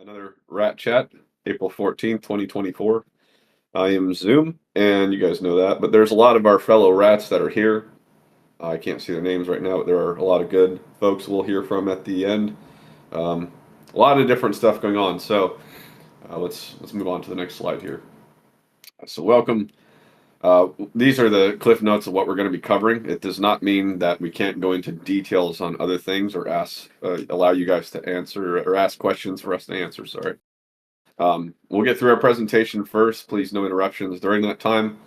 Another Rat Chat, April 14th, 2024. I am Zoom, and you guys know that, but there's a lot of our fellow rats that are here. I can't see their names right now, but there are a lot of good folks we'll hear from at the end. A lot of different stuff going on, so let's move on to the next slide here. So welcome. These are the cliff notes of what we're going to be covering. It does not mean that we can't go into details on other things or allow you guys to answer or ask questions for us to answer. Sorry. We'll get through our presentation first. Please, no interruptions during that time.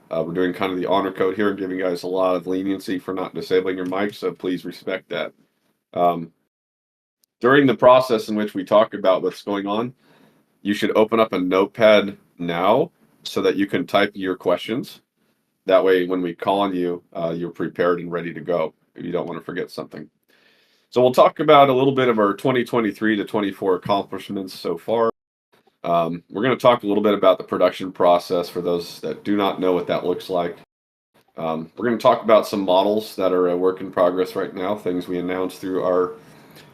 We're doing kind of the honor code here and giving you guys a lot of leniency for not disabling your mic, so please respect that. During the process in which we talk about what's going on, you should open up a notepad now so that you can type your questions. That way, when we call on you, you're prepared and ready to go if you don't want to forget something. So we'll talk about a little bit of our 2023 to 24 accomplishments so far. We're going to talk a little bit about the production process for those that do not know what that looks like. We're going to talk about some models that are a work in progress right now, things we announced through our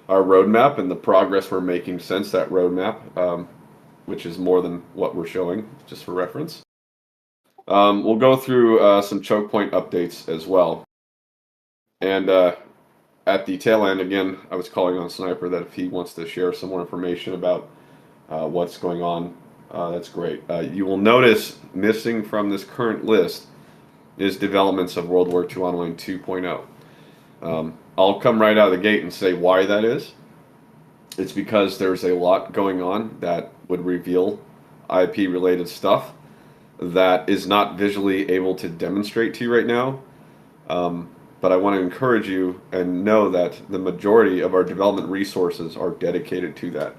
roadmap and the progress we're making since that roadmap, which is more than what we're showing, just for reference. We'll go through some Chokepoint updates as well. And at the tail end, again, I was calling on Sniper that if he wants to share some more information about what's going on, that's great. You will notice missing from this current list is developments of World War II Online 2.0. I'll come right out of the gate and say why that is. It's because there's a lot going on that would reveal IP-related stuff that is not visually able to demonstrate to you right now. But I want to encourage you and know that the majority of our development resources are dedicated to that.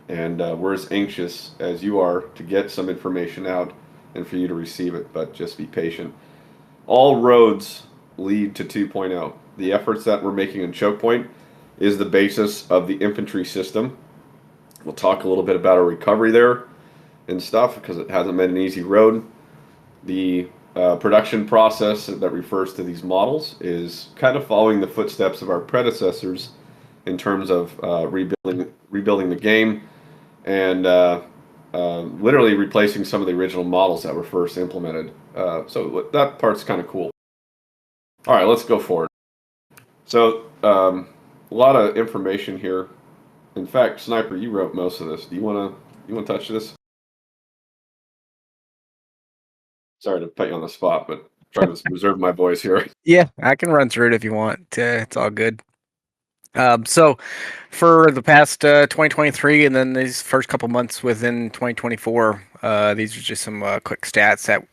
And we're as anxious as you are to get some information out and for you to receive it, but just be patient. All roads lead to 2.0. The efforts that we're making in Chokepoint is the basis of the infantry system. We'll talk a little bit about our recovery there and stuff because it hasn't been an easy road. The production process that refers to these models is kind of following the footsteps of our predecessors in terms of rebuilding the game and literally replacing some of the original models that were first implemented. So that part's kind of cool. All right, let's go forward. So a lot of information here. In fact, Sniper, you wrote most of this. Do you want to touch this? Sorry to put you on the spot, but trying to reserve my voice here. Yeah, I can run through it if you want. It's all good. So for the past 2023 and then these first couple months within 2024, these are just some quick stats that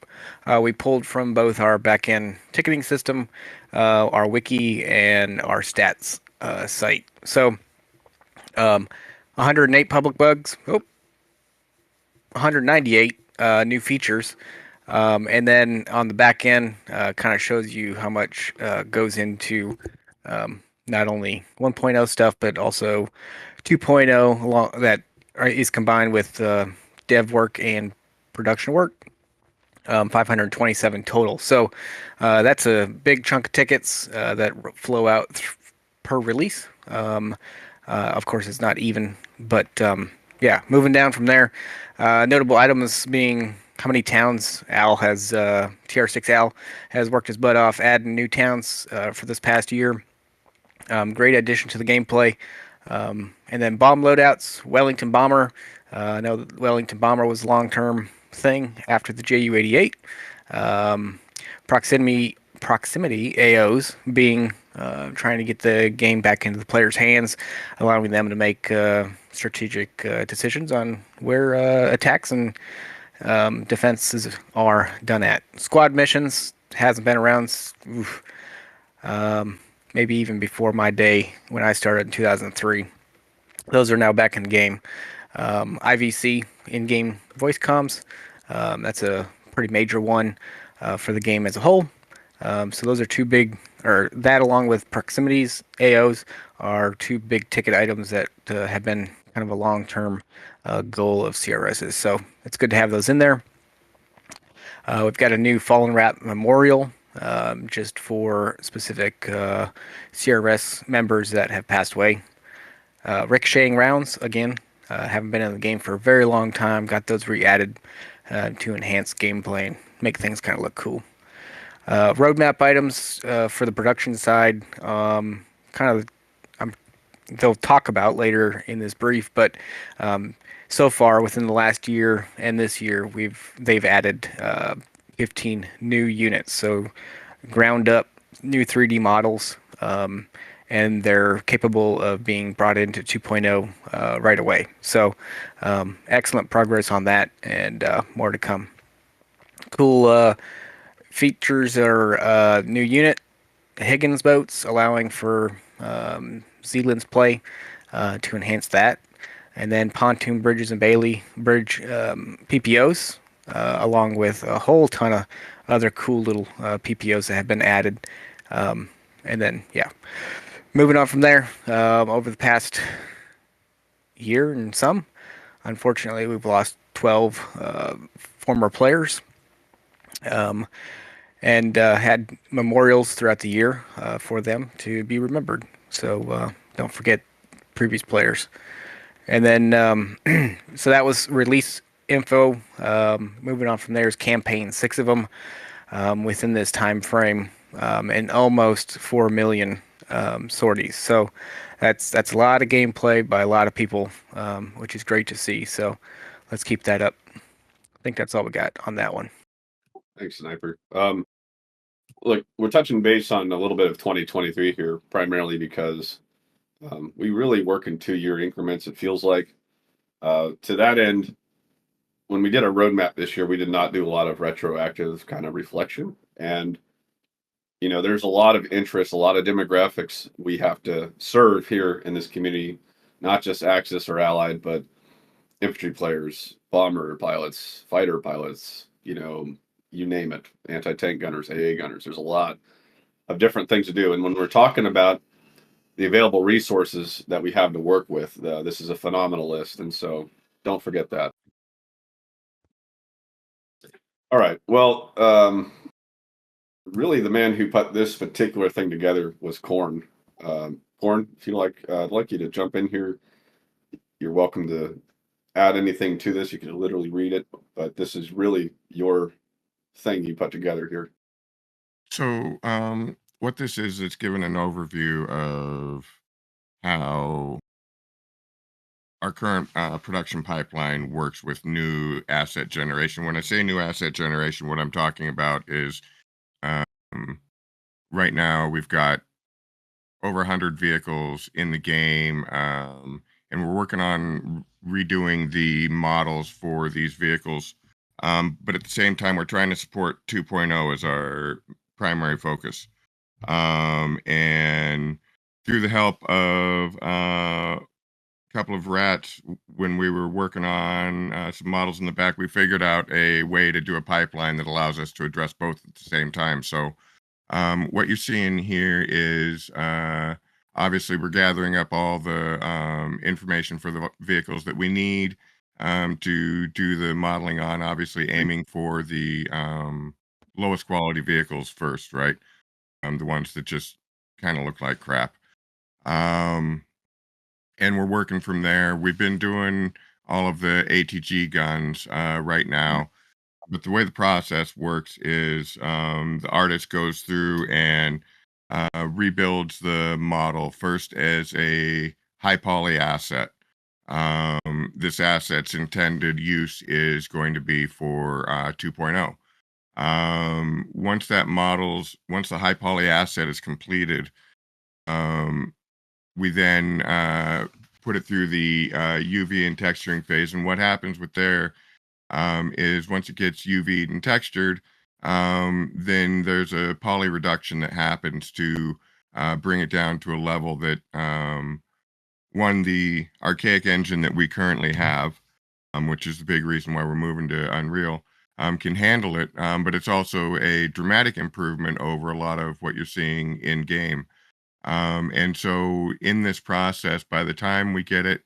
we pulled from both our backend ticketing system, our wiki, and our stats site. So 108 public bugs, 198 new features. And then on the back end, kind of shows you how much goes into not only 1.0 stuff, but also 2.0 that is combined with dev work and production work. 527 total. So that's a big chunk of tickets that flow out per release. Of course, it's not even, but yeah, moving down from there. Notable items being how many towns TR6 Al has worked his butt off adding new towns for this past year. Great addition to the gameplay. And then bomb loadouts, Wellington Bomber. I know the Wellington Bomber was a long-term thing after the JU-88. Proximity AOs being trying to get the game back into the players' hands, allowing them to make strategic decisions on where attacks and defenses are done at. Squad missions hasn't been around maybe even before my day when I started in 2003. Those are now back in the game. IVC, in-game voice comms, that's a pretty major one for the game as a whole. So those are two big, or that along with proximities AOs are two big ticket items that have been kind of a long-term goal of CRS's. So it's good to have those in there. We've got a new Fallen Rat memorial just for specific CRS members that have passed away. Ricocheting rounds, again, Haven't been in the game for a very long time. Got those re-added to enhance gameplay and make things kind of look cool. Roadmap items for the production side, kind of I'm they'll talk about later in this brief, but um, so far within the last year and this year, they've added 15 new units, so ground up new 3D models, and they're capable of being brought into 2.0 right away. So excellent progress on that, and more to come. Cool features are new unit Higgins boats, allowing for Zealand's play to enhance that. And then pontoon bridges and Bailey bridge PPOs, along with a whole ton of other cool little PPOs that have been added. And then, yeah, moving on from there, over the past year and some, unfortunately, we've lost 12 former players. And had memorials throughout the year for them to be remembered. So don't forget previous players. And then, so that was release info. Moving on from there is campaign, 6 of them within this time frame, and almost 4 million sorties. So that's a lot of gameplay by a lot of people, which is great to see. So let's keep that up. I think that's all we got on that one. Thanks, Sniper. Look, we're touching base on a little bit of 2023 here, primarily because we really work in 2-year increments, it feels like. To that end, when we did our roadmap this year, we did not do a lot of retroactive kind of reflection. And, there's a lot of interest, a lot of demographics we have to serve here in this community, not just Axis or Allied, but infantry players, bomber pilots, fighter pilots, you name it, anti-tank gunners, AA gunners. There's a lot of different things to do. And when we're talking about the available resources that we have to work with, this is a phenomenal list. And so don't forget that. All right. Well, really, the man who put this particular thing together was Corn. Corn, if you like, I'd like you to jump in here. You're welcome to add anything to this. You can literally read it, but this is really your thing you put together here. So, what this is, it's given an overview of how our current production pipeline works with new asset generation. When I say new asset generation, what I'm talking about is um, right now we've got over 100 vehicles in the game, and we're working on redoing the models for these vehicles. But at the same time, we're trying to support 2.0 as our primary focus. And through the help of a couple of rats, when we were working on some models in the back, we figured out a way to do a pipeline that allows us to address both at the same time. So what you're seeing here is obviously we're gathering up all the information for the vehicles that we need to do the modeling on, obviously aiming for the lowest quality vehicles first, right? The ones that just kind of look like crap. And we're working from there. We've been doing all of the ATG guns right now. But the way the process works is the artist goes through and rebuilds the model first as a high poly asset. This asset's intended use is going to be for 2.0. Once the high poly asset is completed, we then put it through the UV and texturing phase. And what happens with there is once it gets UV'd and textured, then there's a poly reduction that happens to bring it down to a level that the archaic engine that we currently have, which is the big reason why we're moving to Unreal, can handle it. But it's also a dramatic improvement over a lot of what you're seeing in game. And so in this process, by the time we get it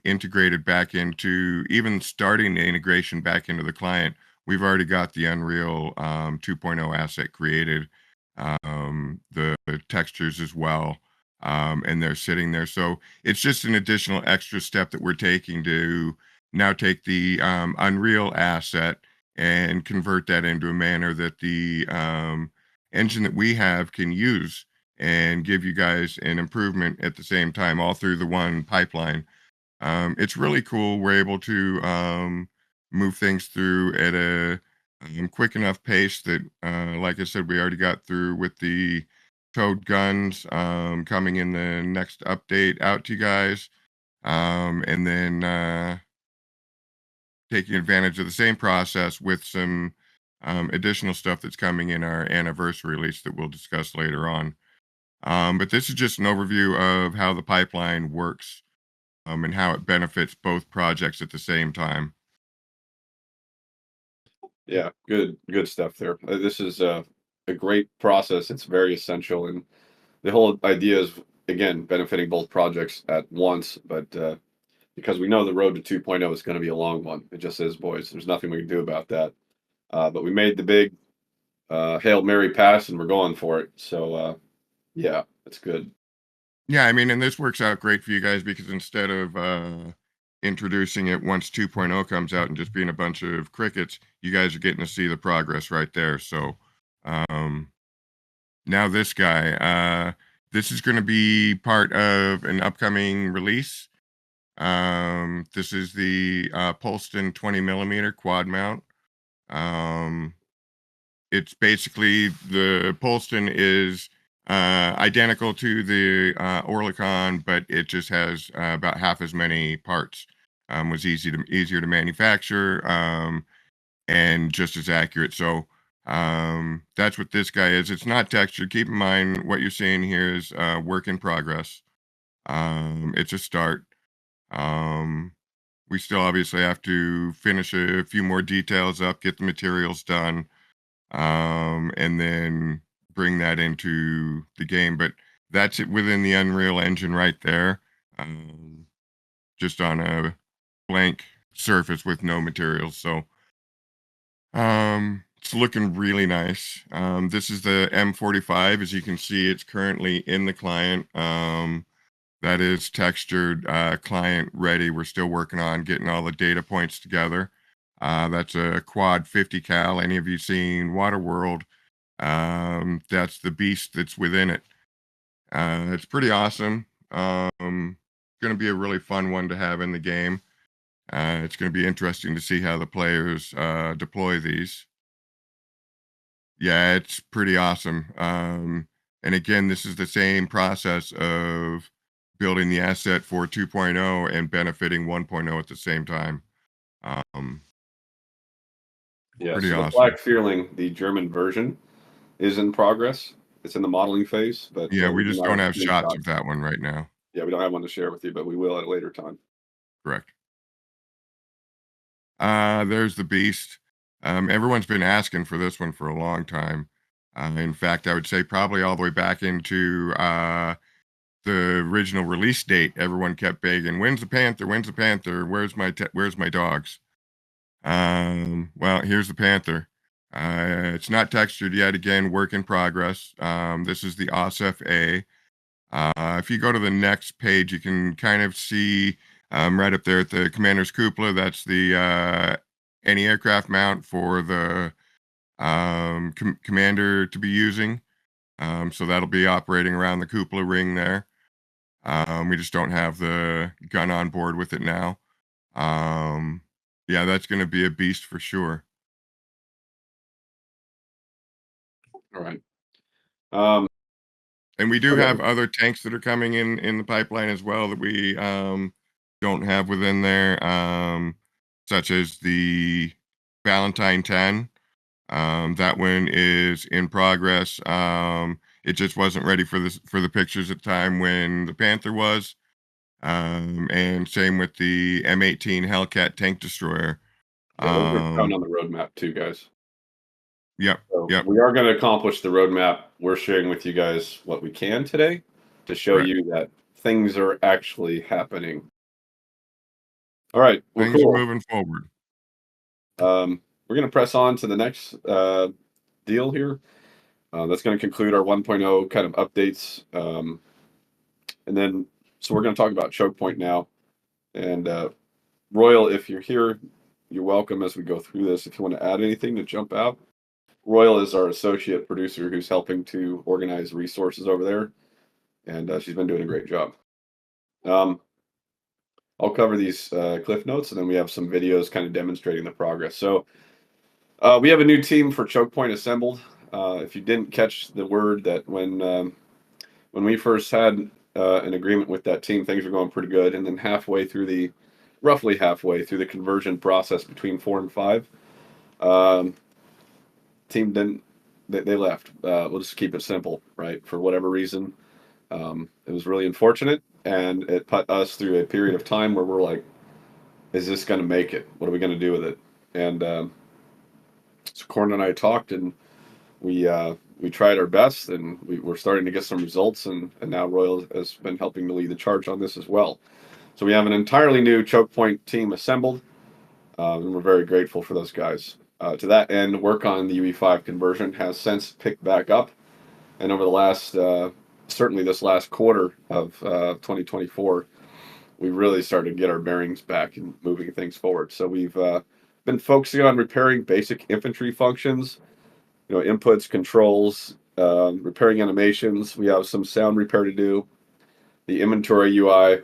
integrated back into, even starting the integration back into the client, we've already got the Unreal 2.0 asset created, the textures as well. and they're sitting there. So it's just an additional extra step that we're taking to now take the Unreal asset and convert that into a manner that the engine that we have can use and give you guys an improvement at the same time, all through the one pipeline. It's really cool. We're able to move things through at a quick enough pace that, like I said, we already got through with the towed guns coming in the next update out to you guys. And then taking advantage of the same process with some additional stuff that's coming in our anniversary release that we'll discuss later on. But this is just an overview of how the pipeline works and how it benefits both projects at the same time. Yeah, good stuff there. This is a great process. It's very essential, and the whole idea is again benefiting both projects at once. But because we know the road to 2.0 is going to be a long one, it just is, boys. There's nothing we can do about that. But we made the big Hail Mary pass, and we're going for it. So yeah, it's good. Yeah, I mean, and this works out great for you guys because instead of introducing it once 2.0 comes out and just being a bunch of crickets, you guys are getting to see the progress right there. So um, now this guy, this is going to be part of an upcoming release. This is the Polston 20 millimeter quad mount. It's basically the Polston is identical to the Orlicon, but it just has about half as many parts. Was easier to manufacture and just as accurate. So that's what this guy is. It's not textured. Keep in mind what you're seeing here is work in progress. It's a start. Um, we still obviously have to finish a few more details up, get the materials done, and then bring that into the game. But that's it within the Unreal Engine right there, just on a blank surface with no materials. So it's looking really nice. This is the M45. As you can see, it's currently in the client. That is textured, client ready. We're still working on getting all the data points together. That's a quad 50 cal. Any of you seen Waterworld? That's the beast that's within it. It's pretty awesome. Going to be a really fun one to have in the game. It's going to be interesting to see how the players deploy these. Yeah, it's pretty awesome. And again, this is the same process of building the asset for 2.0 and benefiting 1.0 at the same time. Yeah, Pretty so the awesome. Black Fearling, the German version, is in progress. It's in the modeling phase, but Yeah, we do just not don't have shots screenshots. of that one right now. Yeah, we don't have one to share with you, but we will at a later time. Correct. There's the beast. Everyone's been asking for this one for a long time. In fact, I would say probably all the way back into the original release date. Everyone kept begging, "When's the Panther? When's the Panther? Where's my dogs?" Well, here's the Panther. It's not textured yet. Again, work in progress. This is the OSF A. If you go to the next page, you can kind of see right up there at the commander's cupola. That's the anti-aircraft mount for the commander to be using. So that'll be operating around the cupola ring there. We just don't have the gun on board with it now. Yeah, that's going to be a beast for sure. All right. And we do Okay. have other tanks that are coming in the pipeline as well that we don't have within there, such as the Valentine 10. That one is in progress. It just wasn't ready for the pictures at the time when the Panther was. And same with the M18 Hellcat tank destroyer. Yeah, those are found Um, on the roadmap too, guys. yep, So yep, we are going to accomplish the roadmap. We're sharing with you guys what we can today to show correct. you that things are actually happening. All right. Well, Things are cool. moving forward. We're going to press on to the next deal here. That's going to conclude our 1.0 kind of updates. And then, so we're going to talk about Chokepoint now. And Royal, if you're here, you're welcome as we go through this. If you want to add anything to jump out, Royal is our associate producer who's helping to organize resources over there, and she's been doing a great job. I'll cover these cliff notes, and then we have some videos kind of demonstrating the progress. So we have a new team for Chokepoint assembled. If you didn't catch the word that when we first had an agreement with that team, things were going pretty good, and then roughly halfway through the conversion process between 4 and 5, team didn't. They left. We'll just keep it simple, right? For whatever reason, it was really unfortunate, and it put us through a period of time where we're like, "Is this going to make it? What are we going to do with it?" And so Corn and I talked, and we tried our best, and we're starting to get some results, and now Royal has been helping to lead the charge on this as well. So we have an entirely new Chokepoint team assembled, and we're very grateful for those guys. To that end, work on the UE5 conversion has since picked back up, and over the last, certainly this last quarter of 2024, we really started to get our bearings back and moving things forward. So we've been focusing on repairing basic infantry functions, inputs, controls, repairing animations. We have some sound repair to do, the inventory UI,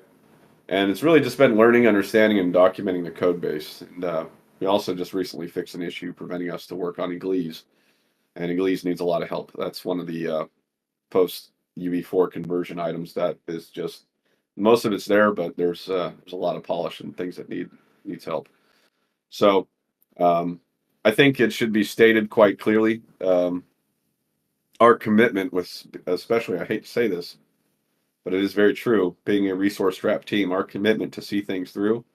and it's really just been learning, understanding, and documenting the code base. And we also just recently fixed an issue preventing us to work on Iglesias, and Iglesias needs a lot of help. That's one of the post UE4 conversion items that is just, most of it's there, but there's a lot of polish and things that needs help. So I think it should be stated quite clearly. Our commitment with, especially, I hate to say this, but it is very true, being a resource-strapped team, our commitment to see things through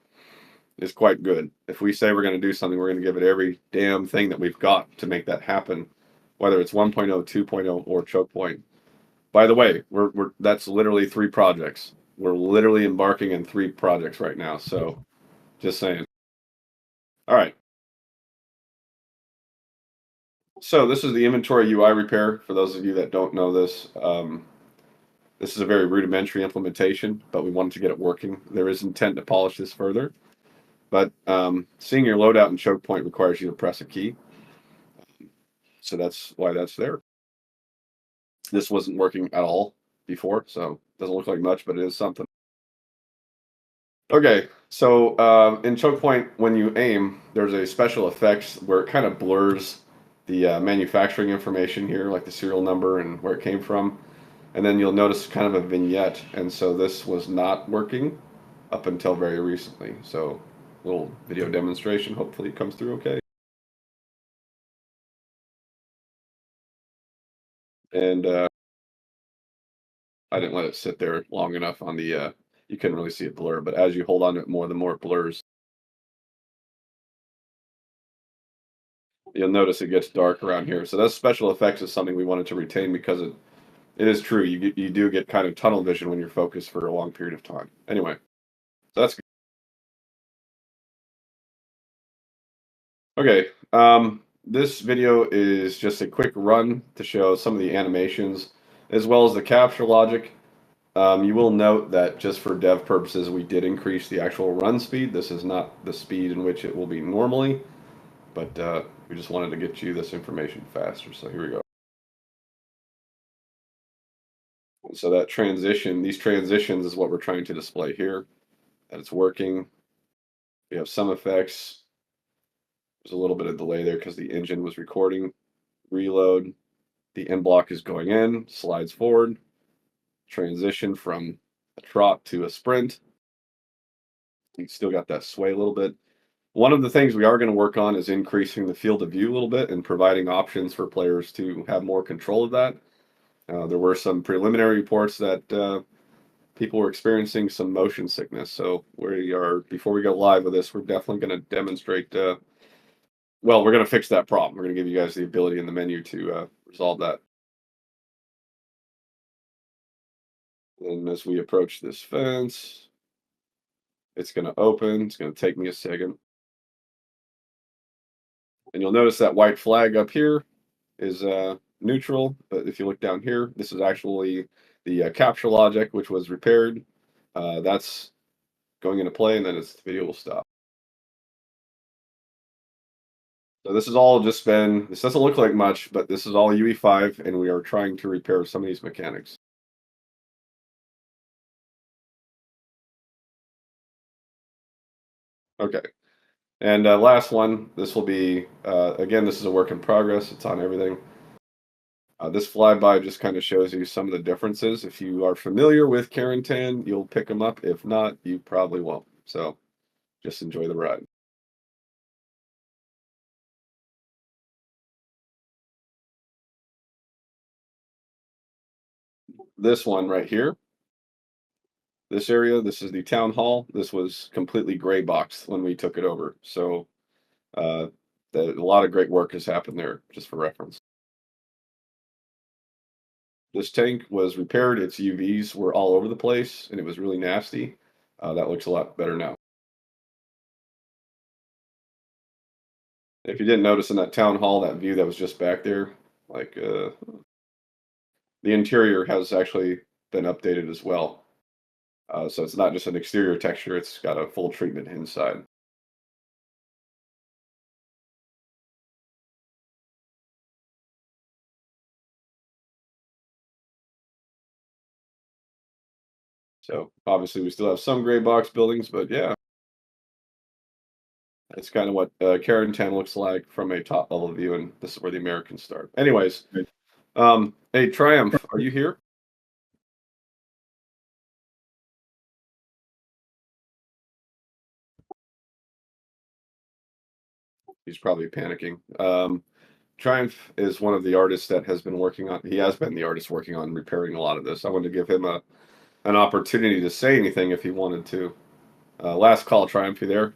is quite good. If we say we're going to do something, we're going to give it every damn thing that we've got to make that happen, whether it's 1.0, 2.0, or Chokepoint. By the way, that's literally 3 projects. We're literally embarking in 3 projects right now, so just saying. All right. So this is the inventory UI repair. For those of you that don't know this, this is a very rudimentary implementation, but we wanted to get it working. There is intent to polish this further, but seeing your loadout in Chokepoint requires you to press a key. So that's why that's there. This wasn't working at all before, so it doesn't look like much, but it is something. Okay, so in Chokepoint, when you aim, there's a special effects where it kind of blurs the manufacturing information here, like the serial number and where it came from. And then you'll notice kind of a vignette. And so this was not working up until very recently. So little video demonstration. Hopefully it comes through okay. And I didn't let it sit there long enough on the, you couldn't really see it blur, but as you hold on to it more, the more it blurs. You'll notice it gets dark around here. So that special effects is something we wanted to retain because it is true. You do get kind of tunnel vision when you're focused for a long period of time. Anyway, so that's good. Okay. This video is just a quick run to show some of the animations as well as the capture logic. You will note that just for dev purposes, we did increase the actual run speed. This is not the speed in which it will be normally, but we just wanted to get you this information faster. So here we go. So that transition, these transitions is what we're trying to display here, that it's working. We have some effects. There's a little bit of delay there because the engine was recording. Reload. The end block is going in, slides forward. Transition from a trot to a sprint. You still got that sway a little bit. One of the things we are going to work on is increasing the field of view a little bit and providing options for players to have more control of that. There were some preliminary reports that people were experiencing some motion sickness. So before we go live with this, we're definitely going to demonstrate, well, we're going to fix that problem. We're going to give you guys the ability in the menu to resolve that. And as we approach this fence, it's going to open. It's going to take me a second. And you'll notice that white flag up here is neutral. But if you look down here, this is actually The capture logic, which was repaired, that's going into play, and then the video will stop. So this has all just been, this doesn't look like much, but this is all UE5, and we are trying to repair some of these mechanics. Okay. And last one, this will be, again, this is a work in progress. It's on everything. This flyby just kind of shows you some of the differences. If you are familiar with Carentan, you'll pick them up. If not, you probably won't. So just enjoy the ride. This one right here, this area, this is the town hall. This was completely gray boxed when we took it over. So a lot of great work has happened there, just for reference. This tank was repaired. Its UVs were all over the place, and it was really nasty. That looks a lot better now. If you didn't notice in that town hall, that view that was just back there, like the interior has actually been updated as well. So it's not just an exterior texture, it's got a full treatment inside. So obviously we still have some gray box buildings, but yeah. That's kind of what Carentan looks like from a top level view, and this is where the Americans start. Anyways, hey, Triumph, are you here? He's probably panicking. Triumph is one of the artists that has been working on, he has been the artist working on repairing a lot of this. I wanted to give him an opportunity to say anything if he wanted to. Last call, Triumph, you there?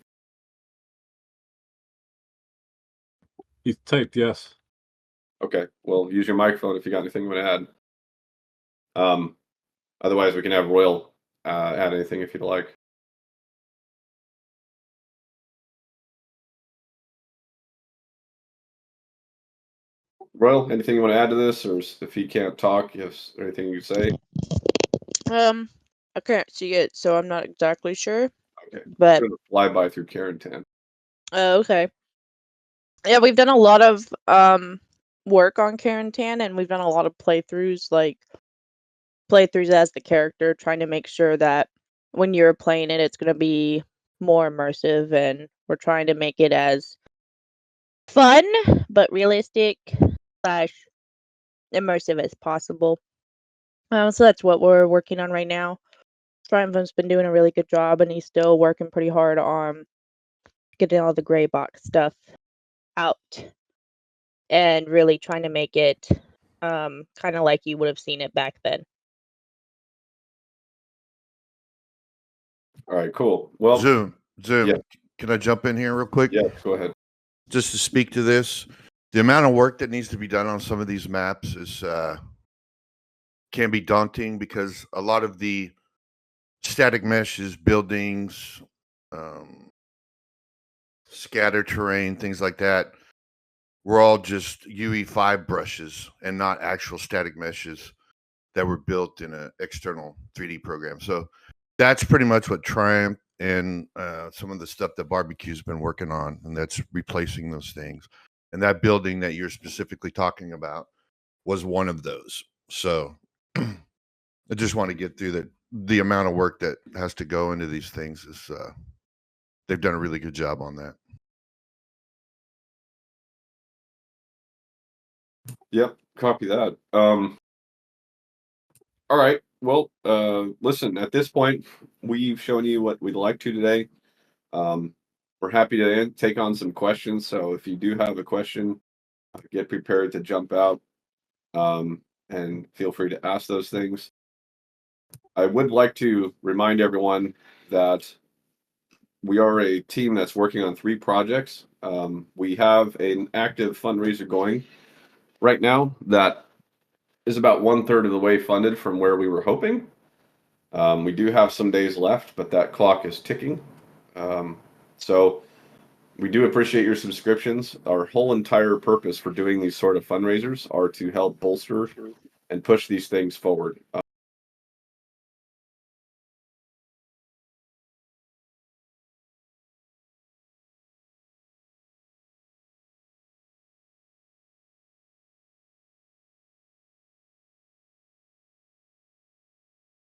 He's typed yes. Okay, well, use your microphone if you got anything you want to add. Otherwise, we can have Royal add anything if you'd like. Royal, anything you want to add to this, or if he can't talk, you have anything you say? I can't see it, so I'm not exactly sure. Okay, But fly by through Carentan. Oh, okay. Yeah, we've done a lot of work on Carentan, and we've done a lot of playthroughs, like playthroughs as the character, trying to make sure that when you're playing it, it's going to be more immersive, and we're trying to make it as fun but realistic slash immersive as possible. So that's what we're working on right now. Triumphant's been doing a really good job, and he's still working pretty hard on getting all the gray box stuff out and really trying to make it kind of like you would have seen it back then. All right, cool. Well, Zoom. Yeah. Can I jump in here real quick? Yeah, go ahead. Just to speak to this, the amount of work that needs to be done on some of these maps is can be daunting because a lot of the static meshes, buildings, scatter terrain, things like that, were all just UE5 brushes and not actual static meshes that were built in an external 3D program. So that's pretty much what Triumph and some of the stuff that Barbecue's been working on, and that's replacing those things. And that building that you're specifically talking about was one of those. So I just want to get through that. The amount of work that has to go into these things is they've done a really good job on that. Yep, copy that. All right. Well, listen, at this point, we've shown you what we'd like to today. We're happy to take on some questions. So if you do have a question, get prepared to jump out and feel free to ask those things. I would like to remind everyone that we are a team that's working on 3 projects. We have an active fundraiser going right now that is about 1/3 of the way funded from where we were hoping. We do have some days left, but that clock is ticking. So we do appreciate your subscriptions. Our whole entire purpose for doing these sort of fundraisers are to help bolster and push these things forward.